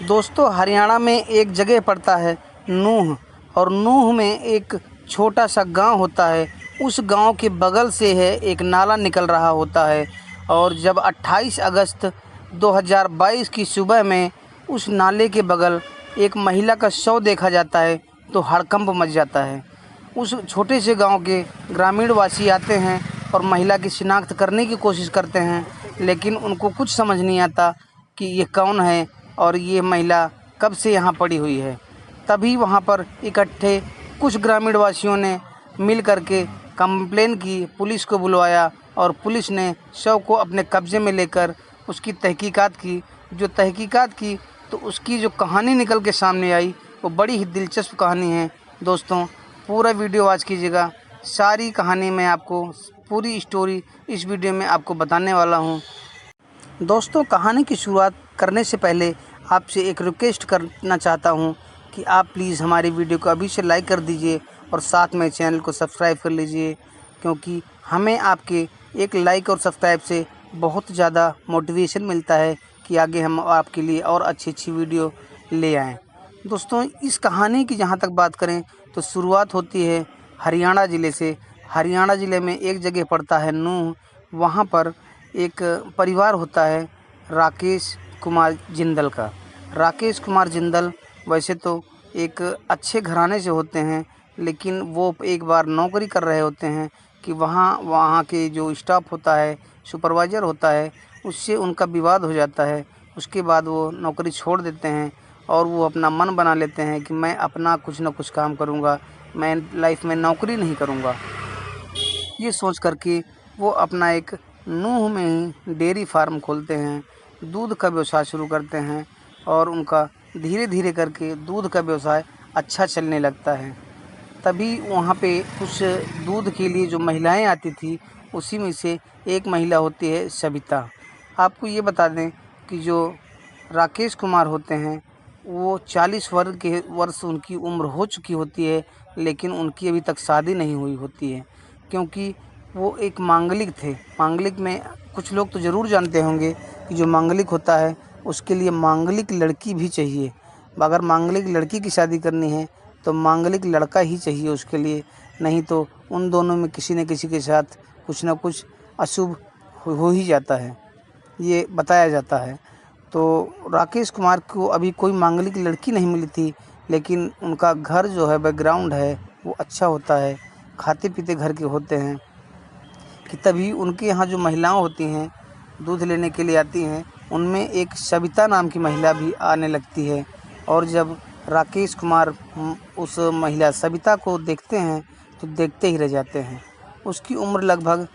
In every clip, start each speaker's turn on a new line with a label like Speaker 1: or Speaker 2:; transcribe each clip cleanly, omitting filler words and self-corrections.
Speaker 1: दोस्तों, हरियाणा में एक जगह पड़ता है नूह, और नूह में एक छोटा सा गांव होता है। उस गांव के बगल से है एक नाला निकल रहा होता है, और जब 28 अगस्त 2022 की सुबह में उस नाले के बगल एक महिला का शव देखा जाता है तो हड़कंप मच जाता है। उस छोटे से गांव के ग्रामीण वासी आते हैं और महिला की शिनाख्त करने की कोशिश करते हैं, लेकिन उनको कुछ समझ नहीं आता कि ये कौन है और ये महिला कब से यहाँ पड़ी हुई है। तभी वहाँ पर इकट्ठे कुछ ग्रामीण वासियों ने मिल करके कंप्लेन की, पुलिस को बुलवाया, और पुलिस ने शव को अपने कब्जे में लेकर उसकी तहकीकात की। जो तहकीकात की तो उसकी जो कहानी निकल के सामने आई वो बड़ी ही दिलचस्प कहानी है। दोस्तों, पूरा वीडियो वॉच कीजिएगा। सारी कहानी मैं आपको, पूरी स्टोरी इस वीडियो में आपको बताने वाला हूँ। दोस्तों, कहानी की शुरुआत करने से पहले आपसे एक रिक्वेस्ट करना चाहता हूं कि आप प्लीज़ हमारी वीडियो को अभी से लाइक कर दीजिए और साथ में चैनल को सब्सक्राइब कर लीजिए, क्योंकि हमें आपके एक लाइक और सब्सक्राइब से बहुत ज़्यादा मोटिवेशन मिलता है कि आगे हम आपके लिए और अच्छी वीडियो ले आएँ। दोस्तों, इस कहानी की जहाँ तक बात करें तो शुरुआत होती है हरियाणा ज़िले से। हरियाणा ज़िले में एक जगह पड़ता है नूह। वहाँ पर एक परिवार होता है राकेश कुमार जिंदल का। राकेश कुमार जिंदल वैसे तो एक अच्छे घराने से होते हैं, लेकिन वो एक बार नौकरी कर रहे होते हैं कि वहाँ के जो स्टाफ होता है, सुपरवाइज़र होता है, उससे उनका विवाद हो जाता है। उसके बाद वो नौकरी छोड़ देते हैं और वो अपना मन बना लेते हैं कि मैं अपना कुछ ना कुछ काम करूँगा, मैं लाइफ में नौकरी नहीं करूँगा। ये सोच करके वो अपना एक नूह में ही डेयरी फार्म खोलते हैं, दूध का व्यवसाय शुरू करते हैं, और उनका धीरे धीरे करके दूध का व्यवसाय अच्छा चलने लगता है। तभी वहाँ पे उस दूध के लिए जो महिलाएं आती थी, उसी में से एक महिला होती है सविता। आपको ये बता दें कि जो राकेश कुमार होते हैं वो 40 वर्ष उनकी उम्र हो चुकी होती है, लेकिन उनकी अभी तक शादी नहीं हुई होती है, क्योंकि वो एक मांगलिक थे। मांगलिक में कुछ लोग तो ज़रूर जानते होंगे कि जो मांगलिक होता है उसके लिए मांगलिक लड़की भी चाहिए। अगर मांगलिक लड़की की शादी करनी है तो मांगलिक लड़का ही चाहिए उसके लिए, नहीं तो उन दोनों में किसी न किसी के साथ कुछ ना कुछ अशुभ हो ही जाता है, ये बताया जाता है। तो राकेश कुमार को अभी कोई मांगलिक लड़की नहीं मिली थी, लेकिन उनका घर जो है, बैकग्राउंड है, वो अच्छा होता है, खाते पीते घर के होते हैं। कि तभी उनके यहाँ जो महिलाएं होती हैं, दूध लेने के लिए आती हैं, उनमें एक सविता नाम की महिला भी आने लगती है। और जब राकेश कुमार उस महिला सविता को देखते हैं तो देखते ही रह जाते हैं। उसकी उम्र लगभग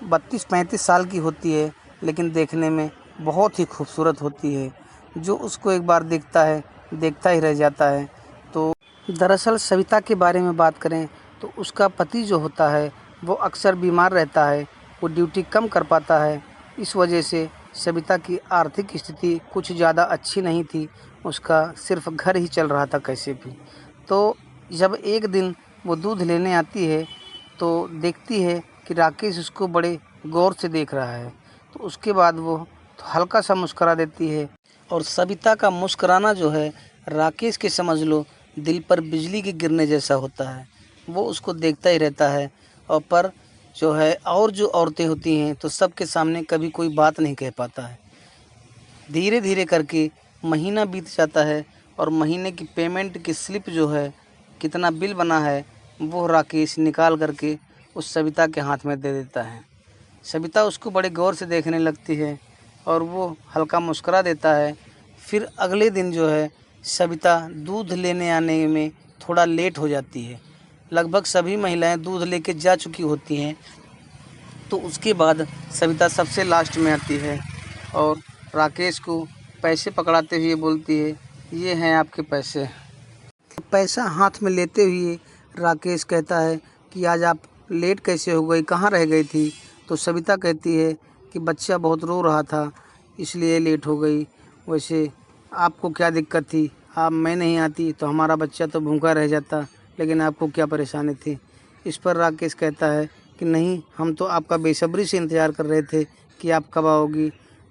Speaker 1: 32-35 साल की होती है, लेकिन देखने में बहुत ही खूबसूरत होती है। जो उसको एक बार देखता है, देखता ही रह जाता है। तो दरअसल सविता के बारे में बात करें तो उसका पति जो होता है वो अक्सर बीमार रहता है, वो ड्यूटी कम कर पाता है। इस वजह से सविता की आर्थिक स्थिति कुछ ज़्यादा अच्छी नहीं थी, उसका सिर्फ घर ही चल रहा था कैसे भी। तो जब एक दिन वो दूध लेने आती है तो देखती है कि राकेश उसको बड़े गौर से देख रहा है, तो उसके बाद वो हल्का सा मुस्करा देती है। और सविता का मुस्कुराना जो है, राकेश के समझ लो दिल पर बिजली के गिरने जैसा होता है। वो उसको देखता ही रहता है, और पर जो है और जो औरतें होती हैं तो सबके सामने कभी कोई बात नहीं कह पाता है। धीरे धीरे करके महीना बीत जाता है, और महीने की पेमेंट की स्लिप जो है, कितना बिल बना है, वो राकेश निकाल करके उस सविता के हाथ में दे देता है। सविता उसको बड़े गौर से देखने लगती है और वो हल्का मुस्कुरा देता है। फिर अगले दिन जो है सविता दूध लेने आने में थोड़ा लेट हो जाती है। लगभग सभी महिलाएं दूध लेके जा चुकी होती हैं, तो उसके बाद सविता सबसे लास्ट में आती है और राकेश को पैसे पकड़ाते हुए बोलती है, ये हैं आपके पैसे। पैसा हाथ में लेते हुए राकेश कहता है कि आज आप लेट कैसे हो गई, कहाँ रह गई थी? तो सविता कहती है कि बच्चा बहुत रो रहा था इसलिए लेट हो गई। वैसे आपको क्या दिक्कत थी? आप मैं नहीं आती तो हमारा बच्चा तो भूखा रह जाता, लेकिन आपको क्या परेशानी थी? इस पर राकेश कहता है कि नहीं, हम तो आपका बेसब्री से इंतज़ार कर रहे थे कि आप कब आओगी।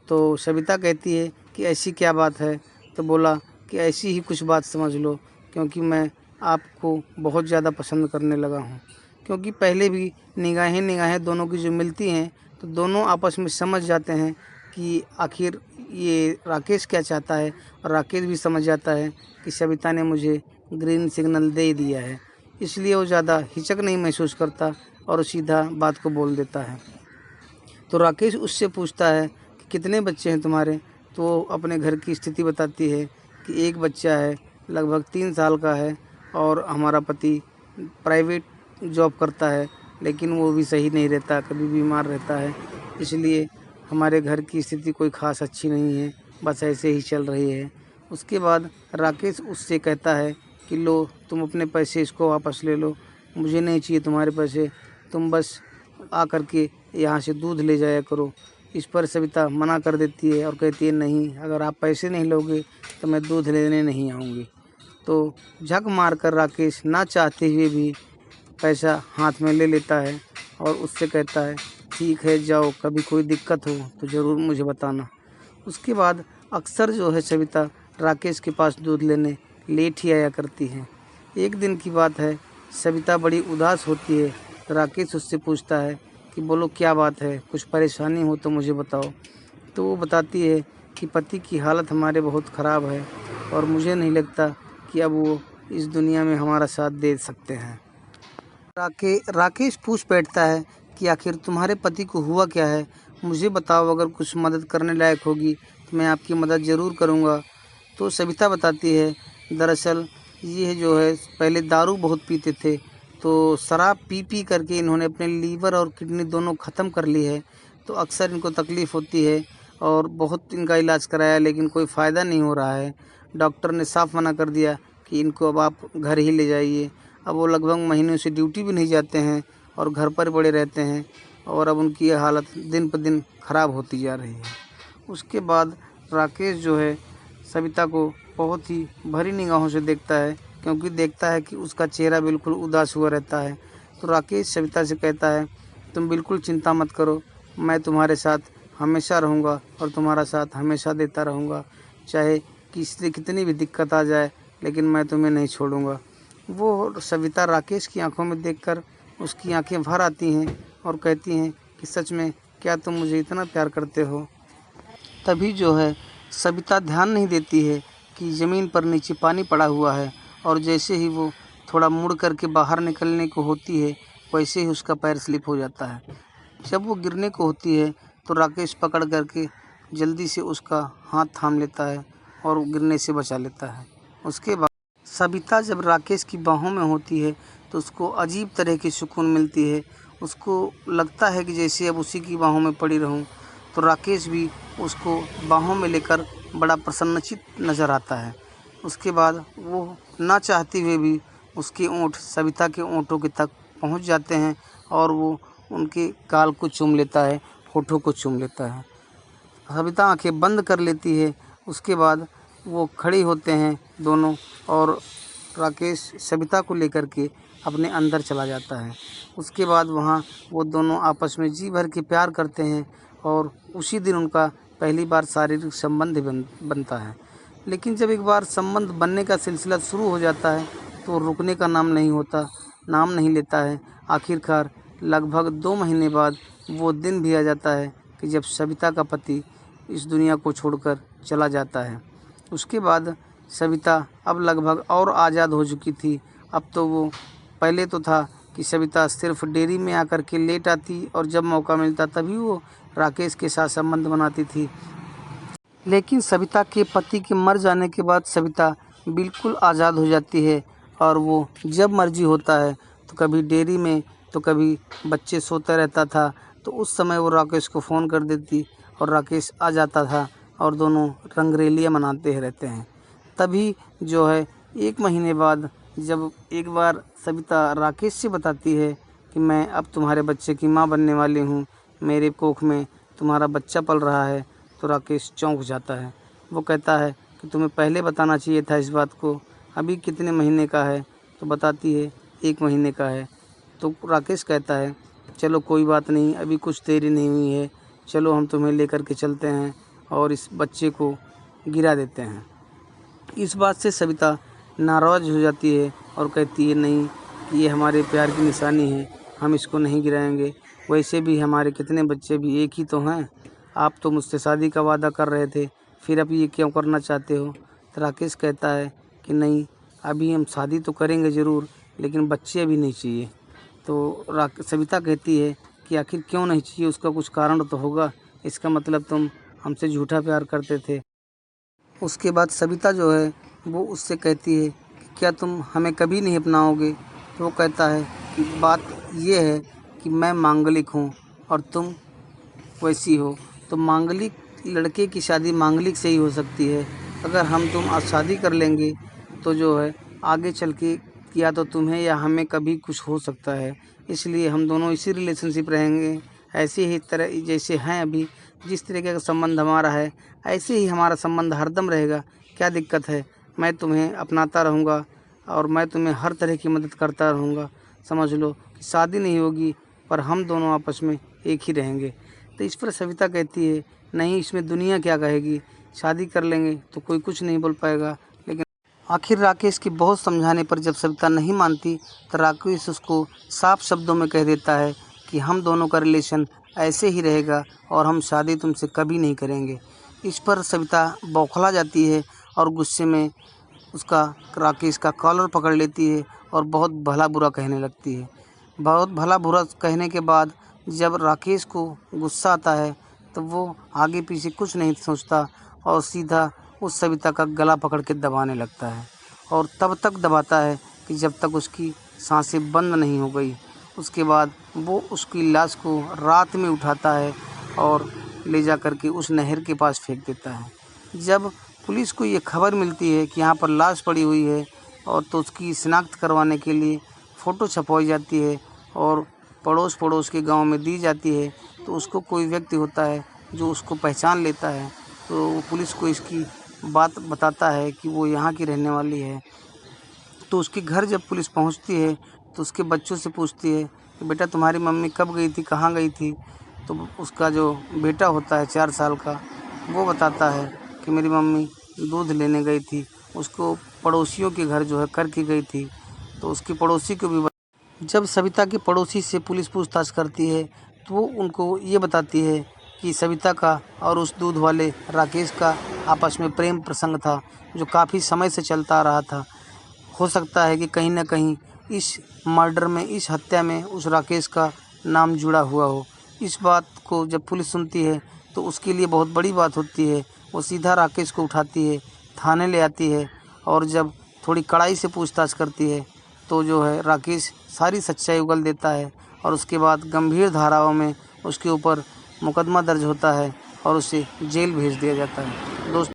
Speaker 1: तो सविता कहती है कि ऐसी क्या बात है? तो बोला कि ऐसी ही कुछ बात समझ लो, क्योंकि मैं आपको बहुत ज़्यादा पसंद करने लगा हूँ। क्योंकि पहले भी निगाहें दोनों की जो मिलती हैं तो दोनों आपस में समझ जाते हैं कि आखिर ये राकेश क्या चाहता है, और राकेश भी समझ जाता है कि सविता ने मुझे ग्रीन सिग्नल दे दिया है। इसलिए वो ज़्यादा हिचक नहीं महसूस करता और सीधा बात को बोल देता है। तो राकेश उससे पूछता है कि कितने बच्चे हैं तुम्हारे। तो वो अपने घर की स्थिति बताती है कि एक बच्चा है, लगभग 3 साल का है, और हमारा पति प्राइवेट जॉब करता है, लेकिन वो भी सही नहीं रहता, कभी बीमार रहता है। इसलिए हमारे घर की स्थिति कोई ख़ास अच्छी नहीं है, बस ऐसे ही चल रही है। उसके बाद राकेश उससे कहता है कि लो, तुम अपने पैसे इसको वापस ले लो, मुझे नहीं चाहिए तुम्हारे पैसे, तुम बस आकर के यहाँ से दूध ले जाया करो। इस पर सविता मना कर देती है और कहती है नहीं, अगर आप पैसे नहीं लोगे तो मैं दूध लेने नहीं आऊँगी। तो झक मारकर राकेश ना चाहते हुए भी पैसा हाथ में ले लेता है और उससे कहता है ठीक है जाओ, कभी कोई दिक्कत हो तो ज़रूर मुझे बताना। उसके बाद अक्सर जो है सविता राकेश के पास दूध लेने लेट ही आया करती है। एक दिन की बात है, सविता बड़ी उदास होती है। राकेश उससे पूछता है कि बोलो क्या बात है, कुछ परेशानी हो तो मुझे बताओ। तो वो बताती है कि पति की हालत हमारे बहुत ख़राब है और मुझे नहीं लगता कि अब वो इस दुनिया में हमारा साथ दे सकते हैं। राकेश पूछ बैठता है कि आखिर तुम्हारे पति को हुआ क्या है, मुझे बताओ, अगर कुछ मदद करने लायक होगी तो मैं आपकी मदद ज़रूर करूँगा। तो सविता बताती है दरअसल ये जो है पहले दारू बहुत पीते थे, तो शराब पी पी करके इन्होंने अपने लीवर और किडनी दोनों ख़त्म कर ली है। तो अक्सर इनको तकलीफ़ होती है और बहुत इनका इलाज कराया लेकिन कोई फ़ायदा नहीं हो रहा है। डॉक्टर ने साफ मना कर दिया कि इनको अब आप घर ही ले जाइए। अब वो लगभग महीनों से ड्यूटी भी नहीं जाते हैं और घर पर पड़े रहते हैं, और अब उनकी हालत दिन पर दिन ख़राब होती जा रही है। उसके बाद राकेश जो है सविता को बहुत ही भरी निगाहों से देखता है, क्योंकि देखता है कि उसका चेहरा बिल्कुल उदास हुआ रहता है। तो राकेश सविता से कहता है तुम बिल्कुल चिंता मत करो, मैं तुम्हारे साथ हमेशा रहूँगा और तुम्हारा साथ हमेशा देता रहूँगा, चाहे किसी कितनी भी दिक्कत आ जाए, लेकिन मैं तुम्हें नहीं छोड़ूंगा। वो सविता राकेश की आंखों में देखकर उसकी आंखें भर आती हैं और कहती हैं कि सच में क्या तुम मुझे इतना प्यार करते हो। तभी जो है सविता ध्यान नहीं देती है कि ज़मीन पर नीचे पानी पड़ा हुआ है, और जैसे ही वो थोड़ा मुड़ करके बाहर निकलने को होती है वैसे ही उसका पैर स्लिप हो जाता है। जब वो गिरने को होती है तो राकेश पकड़ करके जल्दी से उसका हाथ थाम लेता है और गिरने से बचा लेता है। उसके बाद सविता जब राकेश की बाहों में होती है तो उसको अजीब तरह की सुकून मिलती है। उसको लगता है कि जैसे अब उसी की बाहों में पड़ी रहूं। तो राकेश भी उसको बाहों में लेकर बड़ा प्रसन्नचित्त नज़र आता है। उसके बाद वो ना चाहते हुए भी उसके ओंठ सविता के ओंठों के तक पहुंच जाते हैं और वो उनके गाल को चूम लेता है, होठों को चूम लेता है। सविता आंखें बंद कर लेती है। उसके बाद वो खड़े होते हैं दोनों, और राकेश सविता को लेकर के अपने अंदर चला जाता है। उसके बाद वहाँ वो दोनों आपस में जी भर के प्यार करते हैं और उसी दिन उनका पहली बार शारीरिक संबंध बनता है। लेकिन जब एक बार संबंध बनने का सिलसिला शुरू हो जाता है तो रुकने का नाम नहीं लेता है। आखिरकार लगभग 2 महीने बाद वो दिन भी आ जाता है कि जब सविता का पति इस दुनिया को छोड़कर चला जाता है। उसके बाद सविता अब लगभग और आज़ाद हो चुकी थी। अब तो वो पहले तो था कि सविता सिर्फ डेयरी में आकर के लेट आती और जब मौका मिलता तभी वो राकेश के साथ संबंध बनाती थी। लेकिन सविता के पति के मर जाने के बाद सविता बिल्कुल आज़ाद हो जाती है और वो जब मर्जी होता है तो कभी डेयरी में तो कभी बच्चे सोता रहता था तो उस समय वो राकेश को फ़ोन कर देती और राकेश आ जाता था और दोनों रंगरेलियाँ मनाते रहते हैं। तभी जो है 1 महीने बाद जब एक बार सविता राकेश से बताती है कि मैं अब तुम्हारे बच्चे की माँ बनने वाली हूँ, मेरे कोख में तुम्हारा बच्चा पल रहा है, तो राकेश चौंक जाता है। वो कहता है कि तुम्हें पहले बताना चाहिए था इस बात को, अभी कितने महीने का है? तो बताती है 1 महीने का है। तो राकेश कहता है चलो कोई बात नहीं, अभी कुछ देरी नहीं हुई है, चलो हम तुम्हें लेकर के चलते हैं और इस बच्चे को गिरा देते हैं। इस बात से सविता नाराज़ हो जाती है और कहती है नहीं कि ये हमारे प्यार की निशानी है, हम इसको नहीं गिराएंगे। वैसे भी हमारे कितने बच्चे भी एक ही तो हैं। आप तो मुझसे शादी का वादा कर रहे थे, फिर अब ये क्यों करना चाहते हो? तो राकेश कहता है कि नहीं, अभी हम शादी तो करेंगे ज़रूर, लेकिन बच्चे अभी नहीं चाहिए। तो सविता कहती है कि आखिर क्यों नहीं चाहिए, उसका कुछ कारण तो होगा, इसका मतलब तुम हमसे झूठा प्यार करते थे। उसके बाद सविता जो है वो उससे कहती है कि क्या तुम हमें कभी नहीं अपनाओगे? तो वो कहता है कि बात ये है कि मैं मांगलिक हूँ और तुम वैसी हो, तो मांगलिक लड़के की शादी मांगलिक से ही हो सकती है। अगर हम तुम आज शादी कर लेंगे तो जो है आगे चल के या तो तुम्हें या हमें कभी कुछ हो सकता है, इसलिए हम दोनों इसी रिलेशनशिप रहेंगे, ऐसे ही तरह जैसे हैं अभी। जिस तरीके का संबंध हमारा है ऐसे ही हमारा संबंध हरदम रहेगा। क्या दिक्कत है? मैं तुम्हें अपनाता रहूँगा और मैं तुम्हें हर तरह की मदद करता रहूँगा। समझ लो कि शादी नहीं होगी पर हम दोनों आपस में एक ही रहेंगे। तो इस पर सविता कहती है नहीं, इसमें दुनिया क्या कहेगी, शादी कर लेंगे तो कोई कुछ नहीं बोल पाएगा। लेकिन आखिर राकेश के बहुत समझाने पर जब सविता नहीं मानती तो राकेश उसको साफ शब्दों में कह देता है कि हम दोनों का रिलेशन ऐसे ही रहेगा और हम शादी तुमसे कभी नहीं करेंगे। इस पर सविता बौखला जाती है और गुस्से में उसका राकेश का कॉलर पकड़ लेती है और बहुत भला बुरा कहने लगती है। बहुत भला बुरा कहने के बाद जब राकेश को गुस्सा आता है तो वो आगे पीछे कुछ नहीं सोचता और सीधा उस सविता का गला पकड़ के दबाने लगता है और तब तक दबाता है कि जब तक उसकी सांसें बंद नहीं हो गई। उसके बाद वो उसकी लाश को रात में उठाता है और ले जा कर के उस नहर के पास फेंक देता है। जब पुलिस को ये खबर मिलती है कि यहाँ पर लाश पड़ी हुई है और तो उसकी शिनाख्त करवाने के लिए फ़ोटो छपवाई जाती है और पड़ोस के गांव में दी जाती है, तो उसको कोई व्यक्ति होता है जो उसको पहचान लेता है, तो वो पुलिस को इसकी बात बताता है कि वो यहाँ की रहने वाली है। तो उसके घर जब पुलिस पहुँचती है तो उसके बच्चों से पूछती है कि बेटा तुम्हारी मम्मी कब गई थी, कहाँ गई थी? तो उसका जो बेटा होता है 4 साल का, वो बताता है कि मेरी मम्मी दूध लेने गई थी, उसको पड़ोसियों के घर जो है करके गई थी। तो उसकी पड़ोसी को भी जब सविता के पड़ोसी से पुलिस पूछताछ करती है तो वो उनको ये बताती है कि सविता का और उस दूध वाले राकेश का आपस में प्रेम प्रसंग था जो काफ़ी समय से चलता आ रहा था। हो सकता है कि कहीं ना कहीं इस मर्डर में, इस हत्या में उस राकेश का नाम जुड़ा हुआ हो। इस बात को जब पुलिस सुनती है तो उसके लिए बहुत बड़ी बात होती है। वो सीधा राकेश को उठाती है, थाने ले आती है और जब थोड़ी कड़ाई से पूछताछ करती है तो जो है राकेश सारी सच्चाई उगल देता है और उसके बाद गंभीर धाराओं में उसके ऊपर मुकदमा दर्ज होता है और उसे जेल भेज दिया जाता है। दोस्तों,